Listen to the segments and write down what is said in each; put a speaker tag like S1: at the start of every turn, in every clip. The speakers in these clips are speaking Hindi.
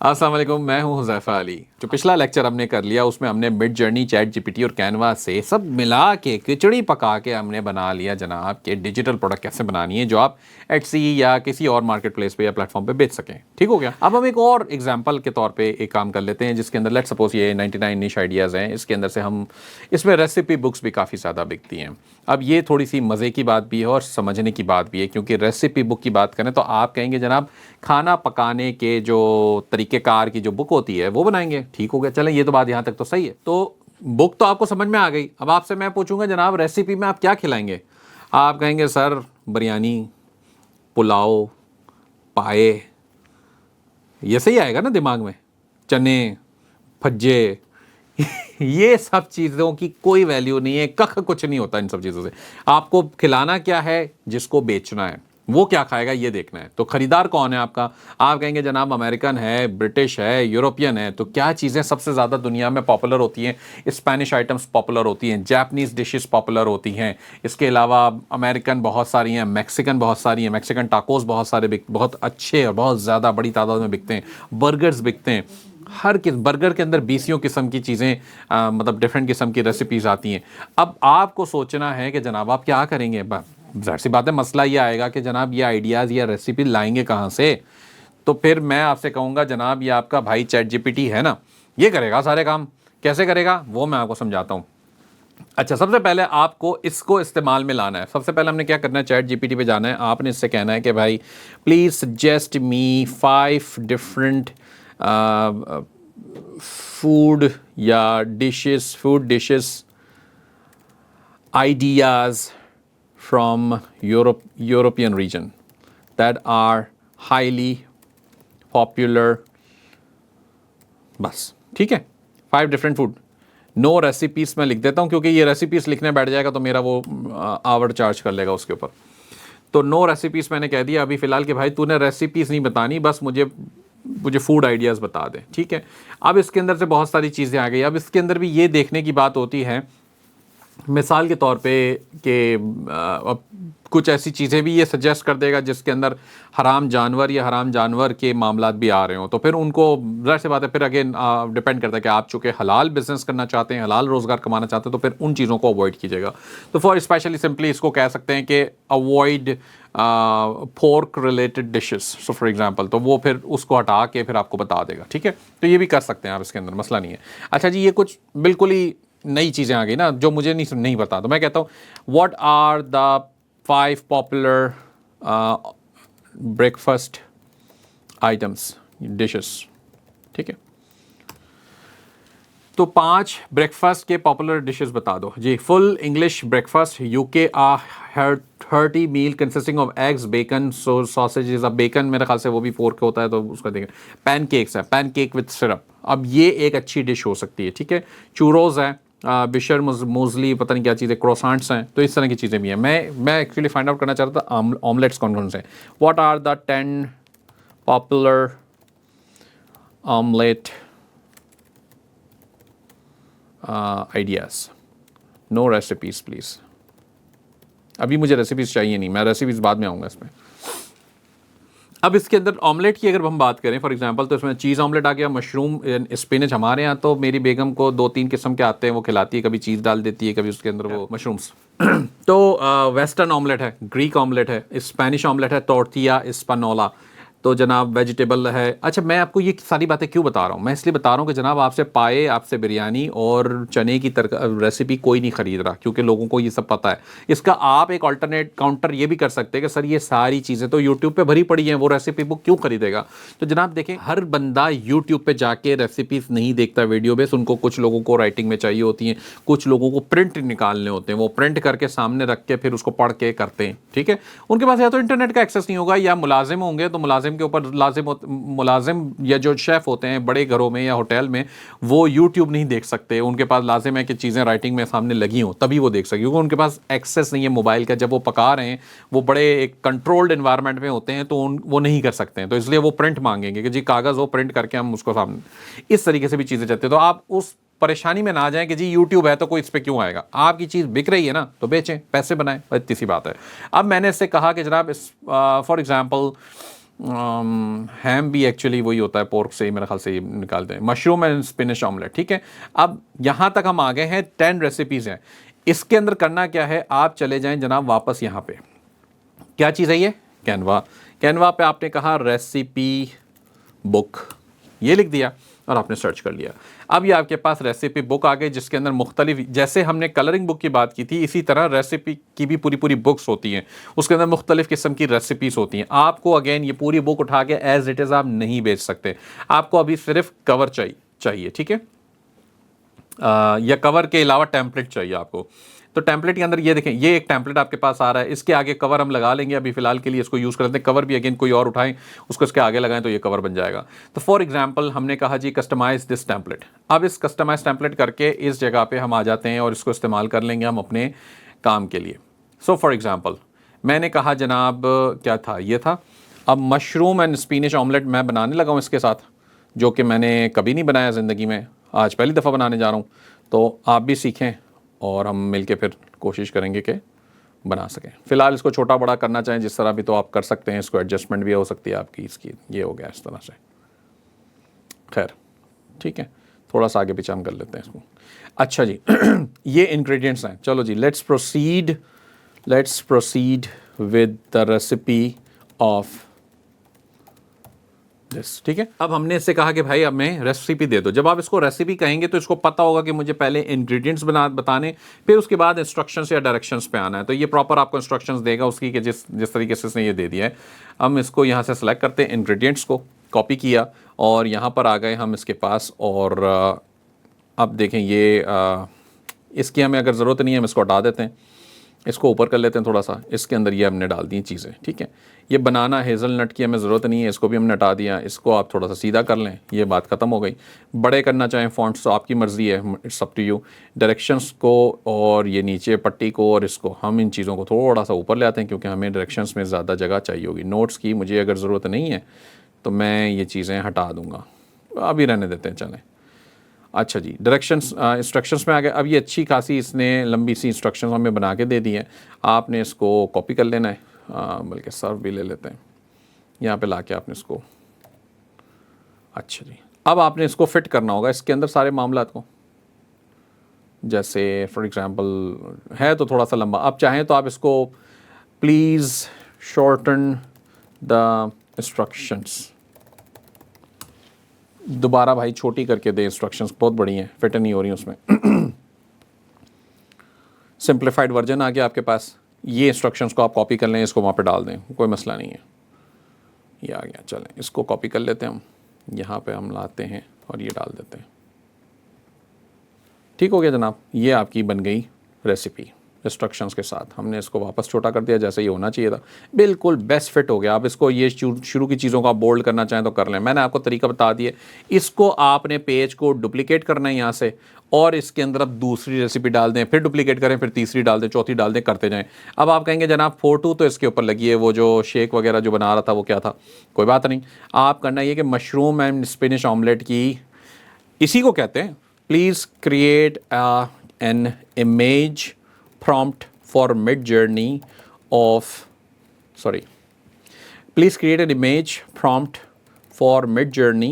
S1: अस्सलाम वालेकुम, मैं हूं हुज़ैफ़ा अली। जो पिछला लेक्चर हमने कर लिया उसमें हमने मिड जर्नी, चैट जीपीटी और कैनवा से सब मिला के खिचड़ी पका के हमने बना लिया जनाब कि डिजिटल प्रोडक्ट कैसे बनानी है जो आप एटसी या किसी और मार्केट प्लेस पे या प्लेटफॉर्म पे बेच सकें। ठीक हो गया। अब हम एक और एग्जांपल के तौर पे एक काम कर लेते हैं जिसके अंदर लेट्स सपोज ये 99 निश आइडियाज़ हैं। इसके अंदर से हम इसमें रेसिपी बुक्स भी काफ़ी ज़्यादा बिकती हैं। अब ये थोड़ी सी मज़े की बात भी है और समझने की बात भी है, क्योंकि रेसिपी बुक की बात करें तो आप कहेंगे जनाब खाना पकाने के जो तरीक़ेकार की जो बुक होती है वो बनाएंगे। ठीक हो गया, चलें ये तो बात यहाँ तक तो सही है। तो बुक तो आपको समझ में आ गई। अब आपसे मैं पूछूंगा जनाब रेसिपी में आप क्या खिलाएंगे? आप कहेंगे सर बिरयानी, पुलाव, पाए, ये सही आएगा ना दिमाग में? चने, भज्जे ये सब चीज़ों की कोई वैल्यू नहीं है, कख कुछ नहीं होता इन सब चीज़ों से। आपको खिलाना क्या है? जिसको बेचना है वो क्या खाएगा ये देखना है। तो खरीदार कौन है आपका? आप कहेंगे जनाब अमेरिकन है, ब्रिटिश है, यूरोपियन है। तो क्या चीज़ें सबसे ज़्यादा दुनिया में पॉपुलर होती हैं? स्पेनिश आइटम्स पॉपुलर होती हैं, जापानीज़ डिशेस पॉपुलर होती हैं। इसके अलावा अमेरिकन बहुत सारी हैं, मैक्सिकन बहुत सारी हैं। मैक्सिकन टाकोस बहुत सारे बहुत अच्छे और बहुत ज़्यादा बड़ी तादाद में बिकते हैं। बर्गर्स बिकते हैं। हर किस बर्गर के अंदर 20 किस्म की चीज़ें मतलब डिफरेंट किस्म की रेसिपीज़ आती हैं। अब आपको सोचना है कि जनाब आप क्या करेंगे। ज़ाहिर सी बात है, मसला ये आएगा कि जनाब ये आइडियाज़ या रेसिपी लाएंगे कहाँ से? तो फिर मैं आपसे कहूँगा जनाब ये आपका भाई चैट जीपीटी है ना, ये करेगा सारे काम। कैसे करेगा वो मैं आपको समझाता हूँ। अच्छा, सबसे पहले आपको इसको इस्तेमाल में लाना है। सबसे पहले हमने क्या करना है, चैट जीपीटी पे जाना है। आपने इससे कहना है कि भाई please suggest me 5 different food या food dishes ideas from European region that are highly popular। बस ठीक है, 5 डिफरेंट फूड। नो रेसिपीज़ मैं लिख देता हूँ क्योंकि ये रेसिपीज़ लिखने बैठ जाएगा तो मेरा वो आवर चार्ज कर लेगा उसके ऊपर। तो नो रेसिपीज़ मैंने कह दिया अभी फ़िलहाल कि भाई तूने रेसिपीज़ नहीं बतानी, बस मुझे फूड आइडियाज़ बता दे। ठीक है। अब इसके अंदर से बहुत सारी चीज़ें आ गई। अब इसके अंदर भी ये देखने की बात होती है, मिसाल के तौर पे कि कुछ ऐसी चीज़ें भी ये सजेस्ट कर देगा जिसके अंदर हराम जानवर या हराम जानवर के मामलात भी आ रहे हों, तो फिर उनको ज़ाहिर सी बात है फिर अगेन डिपेंड करता है कि आप चूँकि हलाल बिजनेस करना चाहते हैं, हलाल रोज़गार कमाना चाहते हैं, तो फिर उन चीज़ों को अवॉइड कीजिएगा। तो फॉर स्पेशली सिंपली इसको कह सकते हैं कि avoid pork related dishes. So for example तो वो फिर उसको हटा के फिर आपको बता देगा। ठीक है, तो ये भी कर सकते हैं आप, इसके अंदर मसला नहीं है। अच्छा जी, ये कुछ बिल्कुल ही नई चीज़ें आ गई ना जो मुझे नहीं पता, तो मैं कहता हूँ what are the 5 popular breakfast items dishes. ठीक है, तो 5 ब्रेकफास्ट के पॉपुलर डिशेस बता दो जी। Full English breakfast, UK a hearty meal consisting of eggs, bacon, sausages. अब बेकन मेरे ख्याल से वो भी 4 का होता है तो उसका देखें। पैनकेक्स है, पैनकेक विद सिरप। अब ये एक अच्छी डिश हो सकती है। ठीक है, चूरोज है, बिशर मूजली, पता नहीं क्या चीज़ें, क्रोसांट्स हैं, तो इस तरह की चीज़ें भी हैं। मैं एक्चुअली फाइंड आउट करना चाहता था ऑमलेट्स कौन कौन से हैं। What are the 10 popular omelette ideas. No recipes please. अभी मुझे रेसिपीज़ चाहिए नहीं, मैं रेसिपीज़ बाद में आऊँगा इसमें। अब इसके अंदर ऑमलेट की अगर हम बात करें फॉर एग्जांपल, तो इसमें चीज़ ऑमलेट आ गया, मशरूम स्पिनच। हमारे यहाँ तो मेरी बेगम को 2-3 किस्म के आते हैं, वो खिलाती है, कभी चीज़ डाल देती है, कभी उसके अंदर वो मशरूम्स। तो वेस्टर्न ऑमलेट है, ग्रीक ऑमलेट है, स्पेनिश ऑमलेट है, टोर्टिया स्पानोला, तो जनाब वेजिटेबल है। अच्छा, मैं आपको ये सारी बातें क्यों बता रहा हूँ? मैं इसलिए बता रहा हूँ कि जनाब आपसे पाए, आपसे बिरयानी और चने की रेसिपी कोई नहीं ख़रीद रहा, क्योंकि लोगों को ये सब पता है। इसका आप एक अल्टरनेट काउंटर ये भी कर सकते हैं कि सर ये सारी चीज़ें तो यूट्यूब पे भरी पड़ी हैं, वो रेसिपी बुक क्यों खरीदेगा? तो जनाब देखें, हर बंदा यूट्यूब पर जाके रेसिपीज़ नहीं देखता वीडियो बेस। उनको कुछ लोगों को राइटिंग में चाहिए होती हैं, कुछ लोगों को प्रिंट निकालने होते हैं, वो प्रिंट करके सामने रख के फिर उसको पढ़ के करते हैं। ठीक है, उनके पास या तो इंटरनेट का एक्सेस नहीं होगा या मुलाजिम होंगे, तो मुलाजिम के ऊपर मुलाजिम या जो शेफ़ होते हैं बड़े घरों में या होटल में, वो यूट्यूब नहीं देख सकते। उनके पास लाजिम है कि चीज़ें राइटिंग में सामने लगी हों तभी वो देख सके, क्योंकि उनके पास एक्सेस नहीं है मोबाइल का। जब वो पका रहे हैं, वो बड़े एक कंट्रोल्ड इन्वायरमेंट में होते हैं, तो वो नहीं कर सकते हैं, तो इसलिए वो प्रिंट मांगेंगे कि जी कागज़ हो, प्रिंट करके हम उसको सामने, इस तरीके से भी चीज़ें चाहते हैं। तो आप उस परेशानी में ना जाएं कि जी यूट्यूब है तो कोई इस पर क्यों आएगा। आपकी चीज़ बिक रही है ना, तो बेचें, पैसे बनाएं, इतनी सी बात है। अब मैंने इससे कहा कि जनाब फॉर एग्ज़ाम्पल हैम भी एक्चुअली वही होता है, पोर्क से ही मेरे ख्याल से ये निकालते हैं। मशरूम एंड स्पिनिश ऑमलेट, ठीक है। अब यहाँ तक हम आ गए हैं, 10 रेसिपीज़ हैं। इसके अंदर करना क्या है, आप चले जाएं जनाब वापस यहाँ पे, क्या चीज़ है ये, कैनवा। कैनवा पे आपने कहा रेसिपी बुक, ये लिख दिया और आपने सर्च कर लिया। अब ये आपके पास रेसिपी बुक आ गई, जिसके अंदर मुख्तलिफ, जैसे हमने कलरिंग बुक की बात की थी, इसी तरह रेसिपी की भी पूरी पूरी बुक्स होती हैं, उसके अंदर मुख्तलिफ किस्म की रेसिपीज़ होती हैं। आपको अगेन ये पूरी बुक उठा के एज इट इज़ आप नहीं बेच सकते, आपको अभी सिर्फ कवर चाहिए, ठीक है, या कवर के अलावा टेम्पलेट चाहिए आपको। तो टेम्पलेट के अंदर ये देखें, ये एक टेम्पलेट आपके पास आ रहा है, इसके आगे कवर हम लगा लेंगे, अभी फिलहाल के लिए इसको यूज़ कर लेते हैं। कवर भी अगेन कोई और उठाएं, उसको इसके आगे लगाएं तो ये कवर बन जाएगा। तो फॉर एग्जांपल हमने कहा जी कस्टमाइज दिस टेम्पलेट। अब इस कस्टमाइज टेम्पलेट करके इस जगह पे हम आ जाते हैं और इसको इस्तेमाल कर लेंगे हम अपने काम के लिए। सो फॉर एग्जाम्पल मैंने कहा जनाब क्या था, ये था। अब मशरूम एंड स्पिनिश ऑमलेट मैं बनाने लगा हूँ इसके साथ, जो कि मैंने कभी नहीं बनाया ज़िंदगी में, आज पहली दफ़ा बनाने जा रहा हूँ। तो आप भी सीखें और हम मिलके फिर कोशिश करेंगे कि बना सकें। फ़िलहाल इसको छोटा बड़ा करना चाहें जिस तरह भी तो आप कर सकते हैं, इसको एडजस्टमेंट भी हो सकती है आपकी इसकी। ये हो गया इस तरह से, खैर ठीक है, थोड़ा सा आगे पीछे हम कर लेते हैं इसको। अच्छा जी ये इंग्रेडिएंट्स हैं, चलो जी let's proceed with the recipe of this, ठीक है। अब हमने इससे कहा कि भाई अब मैं रेसिपी दे दो। जब आप इसको रेसिपी कहेंगे तो इसको पता होगा कि मुझे पहले इंग्रेडिएंट्स बताने, फिर उसके बाद इंस्ट्रक्शंस या डायरेक्शंस पे आना है। तो ये प्रॉपर आपको इंस्ट्रक्शंस देगा उसकी कि जिस तरीके से इसने ये दे दिया है। हम इसको यहाँ से सेलेक्ट करते हैं, इंग्रेडिएंट्स को कॉपी किया और यहाँ पर आ गए हम इसके पास। और अब देखें ये इसकी हमें अगर ज़रूरत नहीं है, हम इसको हटा देते हैं, इसको ऊपर कर लेते हैं थोड़ा सा। इसके अंदर ये हमने डाल दी चीज़ें, ठीक है। ये बनाना हेज़लनट की हमें ज़रूरत नहीं है, इसको भी हमने हटा दिया। इसको आप थोड़ा सा सीधा कर लें, ये बात ख़त्म हो गई। बड़े करना चाहें फ़ॉन्ट्स तो आपकी मर्ज़ी है, it's up to you. Directions को और ये नीचे पट्टी को और इसको हम इन चीज़ों को थोड़ा सा ऊपर ले आते हैं, क्योंकि हमें डायरेक्शंस में ज़्यादा जगह चाहिए होगी। नोट्स की मुझे अगर ज़रूरत नहीं है तो मैं ये चीज़ें हटा दूँगा, अभी रहने देते हैं, चलें। अच्छा जी, डायरेक्शंस इंस्ट्रक्शंस में आ गए। अब ये अच्छी खासी इसने लंबी सी इंस्ट्रक्शंस हमें बना के दे दी हैं। आपने इसको कॉपी कर लेना है, बल्कि सर्व भी ले लेते हैं, यहाँ पे लाके आपने इसको, अच्छा जी, अब आपने इसको फिट करना होगा इसके अंदर सारे मामलात को। जैसे फॉर एग्जांपल है तो थोड़ा सा लंबा, आप चाहें तो आप इसको प्लीज़ शॉर्टन द इंस्ट्रक्शंस, दोबारा भाई छोटी करके दे, इंस्ट्रक्शंस बहुत बड़ी हैं, फिट नहीं हो रही उसमें। सिंप्लीफाइड वर्जन आ गया आपके पास, ये इंस्ट्रक्शंस को आप कॉपी कर लें, इसको वहाँ पे डाल दें, कोई मसला नहीं है। ये आ गया, चलें इसको कॉपी कर लेते हैं हम, यहाँ पे हम लाते हैं और ये डाल देते हैं। ठीक हो गया जनाब, ये आपकी बन गई रेसिपी इंस्ट्रक्शंस के साथ। हमने इसको वापस छोटा कर दिया जैसे ये होना चाहिए था, बिल्कुल बेस्ट फिट हो गया। आप इसको ये शुरू की चीज़ों को आप बोल्ड करना चाहें तो कर लें, मैंने आपको तरीका बता दिया। इसको आपने पेज को डुप्लीकेट करना है यहाँ से, और इसके अंदर आप दूसरी रेसिपी डाल दें, फिर डुप्लीकेट करें, फिर तीसरी डाल दें, चौथी डाल दें, करते जाएं। अब आप कहेंगे जनाब फोटो तो इसके ऊपर लगी है, वो जो शेक वगैरह जो बना रहा था वो क्या था, कोई बात नहीं। आप करना ये कि मशरूम एंड स्पिनिश ऑमलेट की, इसी को कहते हैं please create an image prompt for Midjourney of, sorry, please create an image prompt for Midjourney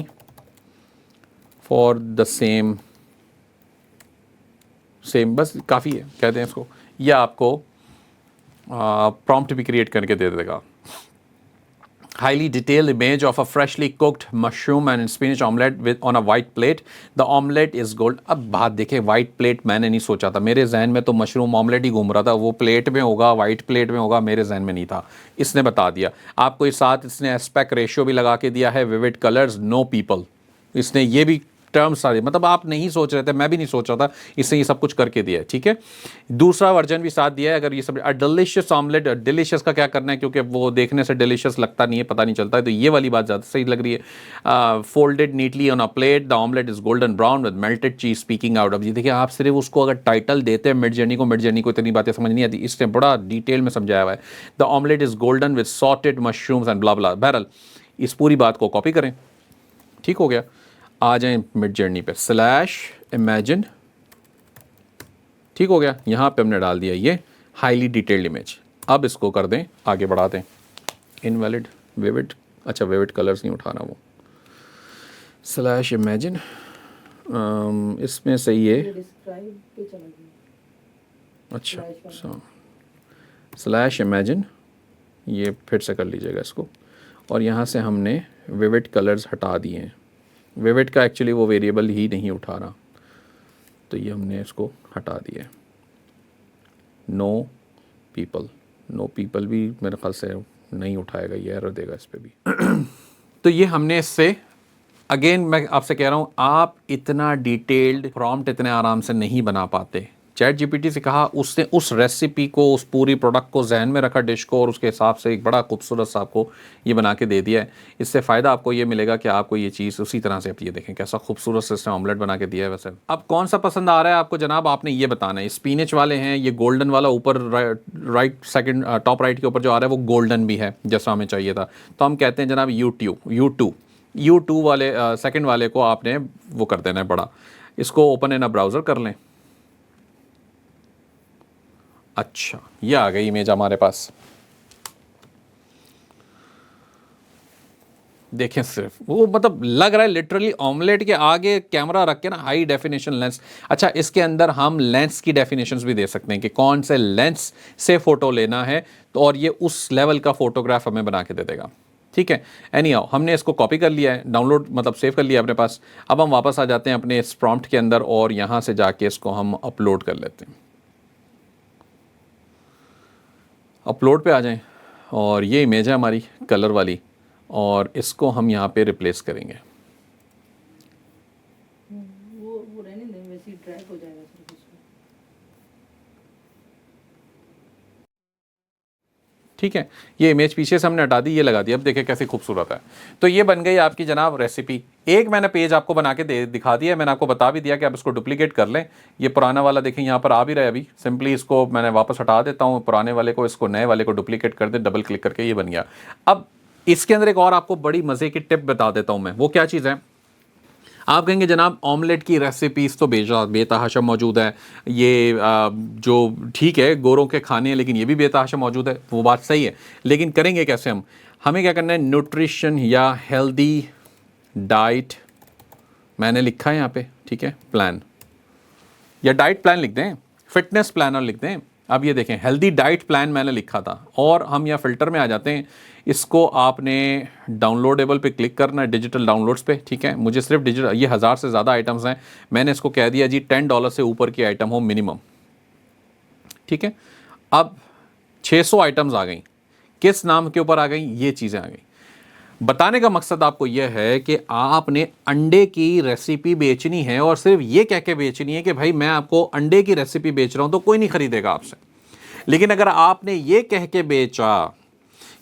S1: for the same, बस काफ़ी है, कहते हैं इसको। यह आपको prompt भी क्रिएट करके दे देगा। Highly detailed image of a freshly cooked mushroom and spinach omelette with on a white plate. The omelette is gold. अब बात देखें, white plate मैंने नहीं सोचा था, मेरे जहन में तो मशरूम ऑमलेट ही घूम रहा था, वो प्लेट में होगा, वाइट प्लेट में होगा, मेरे जहन में नहीं था। इसने बता दिया आपको, इस साथ इसने एस्पेक्ट रेशियो भी लगा के दिया है, विविड कलर्स, नो पीपल, इसने ये भी टर्म्स सारे, मतलब आप नहीं सोच रहे थे, मैं भी नहीं सोच रहा था, इससे ये सब कुछ करके दिया है, ठीक है। दूसरा वर्जन भी साथ दिया है। अगर ये सब डिलीशियस ऑमलेट, डिलीशियस का क्या करना है, क्योंकि वो देखने से डिलीशियस लगता नहीं है, पता नहीं चलता है, तो ये वाली बात ज़्यादा सही लग रही है। Folded neatly on a plate, the omelette is golden brown with melted चीज स्पीकिंग आउट। अब ये देखिए, आप सिर्फ उसको अगर टाइटल देते हैं मिडजर्नी को इतनी बातें समझ नहीं आती, इसने बड़ा डिटेल में समझाया हुआ है। The omelette is golden with sauteed mushrooms and blah blah. बहरहाल इस पूरी बात को कॉपी करें, ठीक हो गया। आ जाएं मिडजर्नी पे, /imagine, ठीक हो गया। यहाँ पे हमने डाल दिया ये हाईली डिटेल्ड इमेज। अब इसको कर दें, आगे बढ़ा दें, इनवैलिड विविड अच्छा विविड कलर्स नहीं उठाना वो, स्लैश इमेजिन, इसमें सही है। अच्छा स्लैश इमेजिन, ये फिर से कर लीजिएगा इसको, और यहाँ से हमने विविड कलर्स हटा दिए हैं। विविड का एक्चुअली वो वेरिएबल ही नहीं उठा रहा, तो ये हमने इसको हटा दिया। नो पीपल भी मेरे ख्याल से नहीं उठाएगा, ये एरर देगा इस पर भी। तो ये हमने इससे, अगेन मैं आपसे कह रहा हूँ, आप इतना डिटेल्ड प्रॉम्प्ट इतने आराम से नहीं बना पाते। चैट जीपीटी से कहा, उसने उस रेसिपी को, उस पूरी प्रोडक्ट को जहन में रखा, डिश को, और उसके हिसाब से एक बड़ा खूबसूरत सा आपको ये बना के दे दिया है। इससे फ़ायदा आपको ये मिलेगा कि आपको ये चीज़ उसी तरह से, आप ये देखें कैसा खूबसूरत से इसने ऑमलेट बना के दिया है। वैसे अब कौन सा पसंद आ रहा है आपको जनाब, आपने ये बताना है। स्पिनच वाले हैं, ये गोल्डन वाला ऊपर राइट सेकंड टॉप राइट के ऊपर जो आ रहा है वो गोल्डन भी है जैसा हमें चाहिए था, तो हम कहते हैं जनाब U2 वाले सेकंड वाले को आपने वो कर देना है बड़ा। इसको ओपन इन अ ब्राउज़र कर लें। अच्छा ये आ गई इमेज हमारे पास, देखें सिर्फ वो, मतलब लग रहा है लिटरली ऑमलेट के आगे कैमरा रख के ना, हाई डेफिनेशन लेंस। अच्छा इसके अंदर हम लेंस की डेफिनेशंस भी दे सकते हैं कि कौन से लेंस से फ़ोटो लेना है, तो और ये उस लेवल का फ़ोटोग्राफ हमें बना के दे देगा। ठीक है, एनी हाउ हमने इसको कॉपी कर लिया है, डाउनलोड मतलब सेव कर लिया अपने पास। अब हम वापस आ जाते हैं अपने इस प्रॉम्प्ट के अंदर और यहाँ से जाके इसको हम अपलोड कर लेते हैं। अपलोड पे आ जाएं, और ये इमेज है हमारी कलर वाली, और इसको हम यहाँ पे रिप्लेस करेंगे।
S2: वो रहने दें, वैसे ही ड्रैग हो जाएगा सिर्फ उसमें।
S1: ठीक है, ये इमेज पीछे से हमने हटा दी, ये लगा दी। अब देखिए कैसी खूबसूरत है। तो ये बन गई आपकी जनाब रेसिपी। एक मैंने पेज आपको बना के दिखा दिया, मैंने आपको बता भी दिया कि आप इसको डुप्लीकेट कर लें। ये पुराना वाला देखें यहाँ पर आ भी रहा है अभी, सिंपली इसको मैंने वापस हटा देता हूँ पुराने वाले को, इसको नए वाले को डुप्लीकेट कर दे, डबल क्लिक करके ये बन गया। अब इसके अंदर एक और आपको बड़ी मज़े की टिप बता देता हूँ मैं, वो क्या चीज़ है। आप कहेंगे जनाब ऑमलेट की रेसिपीज़ तो बेतहाशा मौजूद है, ये जो ठीक है गोरों के खाने हैं, लेकिन ये भी बेतहाशा मौजूद है, वो बात सही है। लेकिन करेंगे कैसे हम, हमें क्या करना है, न्यूट्रिशन या हेल्दी डाइट मैंने लिखा है यहाँ पे, ठीक है, प्लान या डाइट प्लान लिख दें, फिटनेस प्लानर लिख दें। अब ये देखें हेल्दी डाइट प्लान मैंने लिखा था, और हम यहाँ फ़िल्टर में आ जाते हैं। इसको आपने डाउनलोडेबल पे क्लिक करना है, डिजिटल डाउनलोड्स पे। ठीक है, मुझे सिर्फ डिजिटल, ये 1000 से ज़्यादा आइटम्स हैं, मैंने इसको कह दिया जी $10 से ऊपर की आइटम हो मिनिमम। ठीक है, अब 600 आइटम्स आ गई, किस नाम के ऊपर आ गई, ये चीज़ें आ गई। बताने का मकसद आपको यह है कि आपने अंडे की रेसिपी बेचनी है, और सिर्फ ये कह के बेचनी है कि भाई मैं आपको अंडे की रेसिपी बेच रहा हूं, तो कोई नहीं खरीदेगा आपसे। लेकिन अगर आपने ये कह के बेचा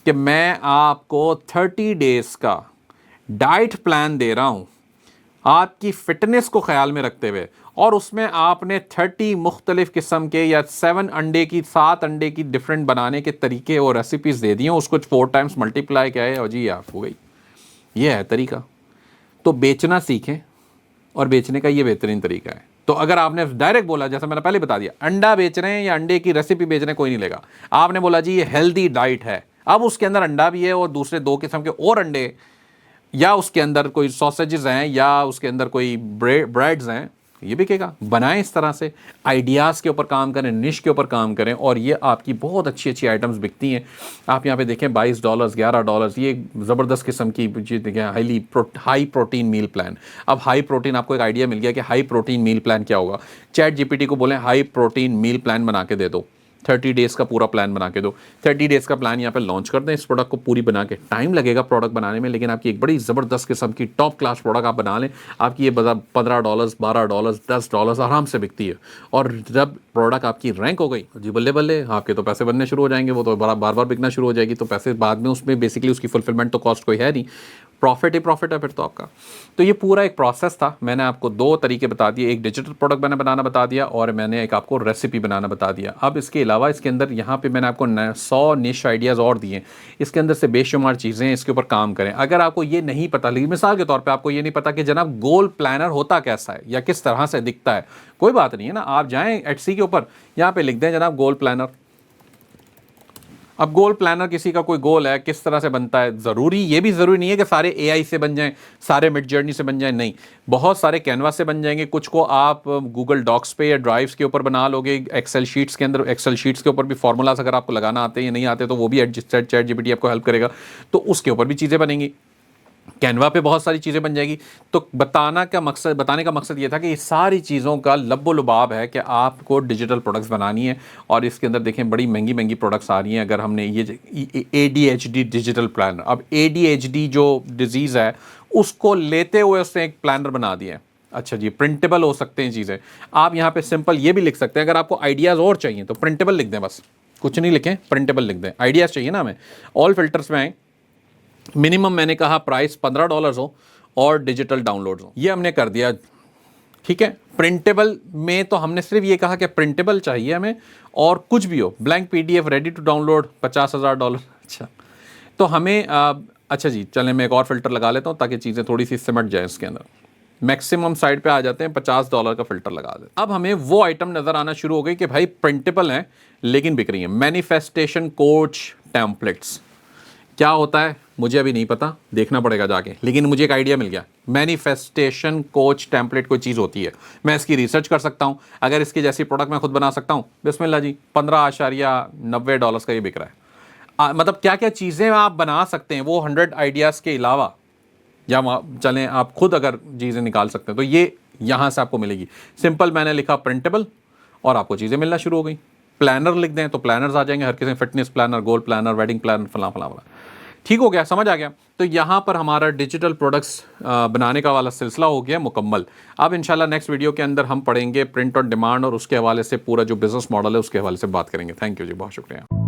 S1: कि मैं आपको 30 डेज का डाइट प्लान दे रहा हूं आपकी फिटनेस को ख्याल में रखते हुए, और उसमें आपने 30 मुख्तलिफ किस्म के या 7 अंडे की डिफरेंट बनाने के तरीके और रेसिपीज़ दे दिए, उसको 4 टाइम्स मल्टीप्लाई किया है और जी आप हो गई। ये है तरीका। तो बेचना सीखें, और बेचने का ये बेहतरीन तरीका है। तो अगर आपने डायरेक्ट बोला, जैसा मैंने पहले बता दिया, अंडा बेच रहे हैं या अंडे की रेसिपी बेच रहे हैं, कोई नहीं लेगा। आपने बोला जी ये हेल्दी डाइट है, अब उसके अंदर अंडा भी है और दूसरे 2 किस्म के और अंडे, या उसके अंदर कोई सॉसेजेस हैं, या उसके अंदर कोई ब्रेड्स हैं, ये बिकेगा। बनाएं इस तरह से, आइडियाज़ के ऊपर काम करें, निश के ऊपर काम करें, और ये आपकी बहुत अच्छी अच्छी आइटम्स बिकती हैं। आप यहाँ पे देखें $22, $11, ये ज़बरदस्त किस्म की देखें, हाई प्रोटीन मील प्लान। अब हाई प्रोटीन, आपको एक आइडिया मिल गया कि हाई प्रोटीन मील प्लान क्या होगा। चैट जीपीटी को बोलें हाई प्रोटीन मील प्लान बना के दे दो, 30 डेज़ का पूरा प्लान बना के दो। 30 डेज़ का प्लान यहाँ पे लॉन्च कर दें। इस प्रोडक्ट को पूरी बना के, टाइम लगेगा प्रोडक्ट बनाने में, लेकिन आपकी एक बड़ी ज़बरदस्त किस्म की टॉप क्लास प्रोडक्ट आप बना लें। आपकी ये $15, $12, $10 आराम से बिकती है। और जब प्रोडक्ट आपकी रैंक हो गई जी, बल्ले बल्ले, आपके तो पैसे बनने शुरू हो जाएंगे, वो तो बार बार बिकना शुरू हो जाएगी, तो पैसे बाद में उसमें बेसिकली उसकी फुलफिलमेंट तो कॉस्ट कोई है नहीं, प्रॉफिट ही प्रॉफिट है फिर तो आपका। तो ये पूरा एक प्रोसेस था। मैंने आपको 2 तरीके बता दिए, एक डिजिटल प्रोडक्ट मैंने बनाना बता दिया, और मैंने एक आपको रेसिपी बनाना बता दिया। अब इसके अलावा इसके अंदर यहाँ पे मैंने आपको 100 निश आइडियाज़ और दिए। इसके अंदर से बेशुमार चीज़ें हैं, इसके ऊपर काम करें। अगर आपको ये नहीं पता, लेकिन मिसाल के तौर पर आपको ये नहीं पता कि जनाब गोल प्लानर होता कैसा है या किस तरह से दिखता है, कोई बात नहीं है ना, आप जाएँ Etsy के ऊपर, यहाँ पर लिख दें जनाब गोल प्लानर, अब गोल प्लानर, किसी का कोई गोल है, किस तरह से बनता है, ज़रूरी, ये भी ज़रूरी नहीं है कि सारे एआई से बन जाएं, सारे मिड जर्नी से बन जाएं, नहीं, बहुत सारे कैनवा से बन जाएंगे। कुछ को आप गूगल डॉक्स पे या ड्राइव्स के ऊपर बना लोगे, एक्सेल शीट्स के अंदर, एक्सेल शीट्स के ऊपर भी फॉर्मूलाज अगर आपको लगाना आते हैं या नहीं आते तो वो भी चैट जीपीटी आपको हेल्प करेगा, तो उसके ऊपर भी चीज़ें बनेंगी। कैनवा पे बहुत सारी चीज़ें बन जाएगी। तो बताने का मकसद ये था कि ये सारी चीज़ों का लब्बो लुबाब है कि आपको डिजिटल प्रोडक्ट्स बनानी है। और इसके अंदर देखें बड़ी महंगी महंगी प्रोडक्ट्स आ रही हैं। अगर हमने ये ADHD डिजिटल प्लानर, अब ADHD जो डिजीज़ है उसको लेते हुए उसने एक प्लानर बना दिया है। अच्छा जी, प्रिंटेबल हो सकते हैं चीज़ें। आप यहाँ पे सिंपल ये भी लिख सकते हैं, अगर आपको आइडियाज़ और चाहिए तो प्रिंटेबल लिख दें, बस कुछ नहीं लिखें, प्रिंटेबल लिख दें। आइडियाज़ चाहिए ना हमें, ऑल फिल्टर्स में आए, मिनिमम मैंने कहा प्राइस $15 हो और डिजिटल डाउनलोड्स हो, ये हमने कर दिया। ठीक है, प्रिंटेबल में तो हमने सिर्फ ये कहा कि प्रिंटेबल चाहिए हमें, और कुछ भी हो, blank PDF ready to download $50,000। अच्छा, तो हमें अच्छा जी, चलें मैं एक और फिल्टर लगा लेता हूँ ताकि चीज़ें थोड़ी सी सिमट जाए इसके अंदर। मैक्सिमम साइड पे आ जाते हैं, $50 का फिल्टर लगा देते। अब हमें वो आइटम नज़र आना शुरू हो गई कि भाई प्रिंटेबल हैं लेकिन बिक रही है। मैनिफेस्टेशन कोच टेम्पलेट्स क्या होता है मुझे अभी नहीं पता, देखना पड़ेगा जाके, लेकिन मुझे एक आइडिया मिल गया। मैनिफेस्टेशन कोच टेम्पलेट कोई चीज़ होती है, मैं इसकी रिसर्च कर सकता हूँ। अगर इसकी जैसी प्रोडक्ट मैं खुद बना सकता हूँ, बिस्मिल्लाह जी, $15.90 का ये बिक रहा है। मतलब क्या क्या चीज़ें आप बना सकते हैं वो 100 आइडियाज़ के अलावा, या चलें आप खुद अगर चीज़ें निकाल सकते हैं तो ये यहाँ से आपको मिलेगी। सिंपल मैंने लिखा प्रिंटेबल और आपको चीज़ें मिलना शुरू हो गई। प्लानर लिख दें तो प्लानर्स आ जाएंगे, हर किसी फिटनेस प्लानर, गोल प्लानर, वेडिंग प्लानर, फलां फलां फलां। ठीक हो गया, समझ आ गया। तो यहाँ पर हमारा डिजिटल प्रोडक्ट्स बनाने का वाला सिलसिला हो गया मुकम्मल। अब इंशाल्लाह नेक्स्ट वीडियो के अंदर हम पढ़ेंगे प्रिंट ऑन डिमांड और उसके हवाले से पूरा जो बिजनेस मॉडल है उसके हवाले से बात करेंगे। थैंक यू जी, बहुत शुक्रिया।